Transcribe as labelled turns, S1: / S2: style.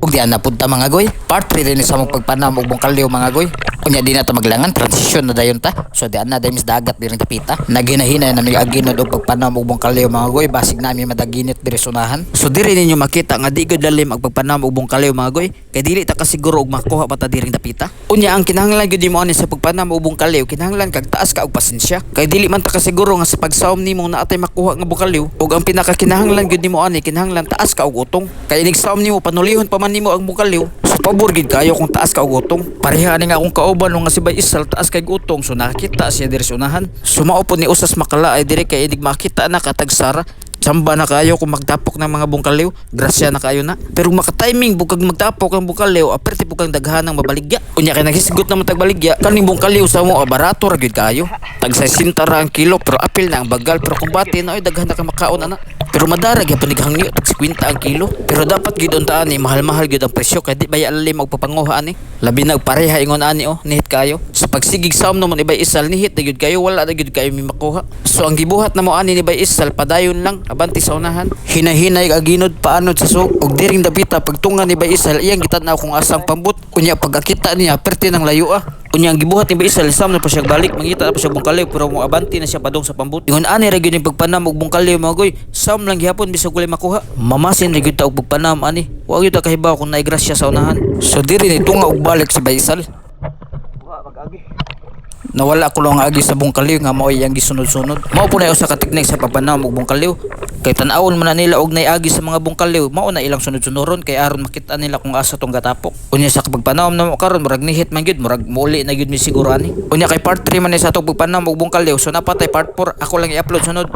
S1: Ug diyan na punta mga goy. Part 3 rin sa mong pagpanam ug bungkalyo mga goy. Unya di na ta maglangan transition na dayon ta. So diyan na daymis dagat diri tapita. Naghinahina na mi aginod og pagpanam ug bungkalyo mga goy basig nami madaginit diri sunahan. So diri ninyo makita nga di gud lalim ang pagpanam ug bungkalyo mga goy. Kay dili ta kasiguro og makuha pa ta diri tapita. Unya ang kinahanglan gyud nimo ani sa pagpanam ug bungkalyo kinahanglan kag taas ka og pasensya. Kay dili man ta kasiguro nga sa pagsawom nimo na atay makuha nga bungkalyo ug ang pinakakinahanglan gyud nimo ani kinahanglan taas ka og utong. Kay inig sawom nimo panulihon pa man nimo ang bungkalyo. So pabor gid kayo kung taas ka og utong. Pareha ni nga akong kauban nga si Bay Isal taas kay utong so nakita siya diri sa unahan. So mao po ni usas makala ay diri kay inig makita na katag Sara. Samba na kayo kung magtapok ng mga bungkalyo. Grasya na kayo na. Pero maka-timing bukag magtapok ang bungkalyo, aperte bukag daghan ng mabaligya. Unya kay naghisgot na matag baligya, kaning bungkalyo sa mo barato ra gyud kayo. Tag 60 ra ang kilo pero apil na ang bagal pero kung bati na ay daghan na ka makaon ana. Pero madara gyud panigahangyo tag 50 ang kilo. Pero dapat gyud untaan ni mahal-mahal gyud ang presyo kay di baya lalim magpapanguha ani. Labi na pareha ingon ani nihit kayo. Sa pagsigig sa naman ibay Isal nihit na gyud kayo wala na gyud kayo mi makuha. So ang gibuhat na mo ani ni Bay Isal padayon lang abanti sa unahan. Hinahinay aginod paanod sa sug og diring dapita pagtunga ni Bay Isal iyang gitan-aw kung asang pambut. Unya pagakita niya perti ng layo Unya ang gibuhat ni Bay Isal sam na pa siya balik mangita na pa siya bungkalyo pero mo abanti na siya padong sa pambut. Ingon ani ra gyud ni pagpanam og bungkalyo mga goy. Sam lang gihapon bisag walay makuha. Mamasin ra gyud ta og pagpanam ani. Wa gyud ta kahibaw kung naay grasya sa unahan. So diri ni tunga og balik si Bay Isal. Wa mag-agi. Nawala ko lang agi sa bungkalyo nga mao iyang gisunod-sunod. Mao po na usa ka teknik sa pagpanam og bungkalyo. Kay tan-awon man na nila og agi sa mga bungkalyo, mao na ilang sunod-sunuron kay aron makita nila kung asa tong gatapok. Unya sa pagpanam na mo karon murag nihit man gyud, murag muli na gyud mi siguro ani. Unya kay part 3 man sa atong pagpanam og bungkalyo, so napatay part 4 ako lang i-upload sunod.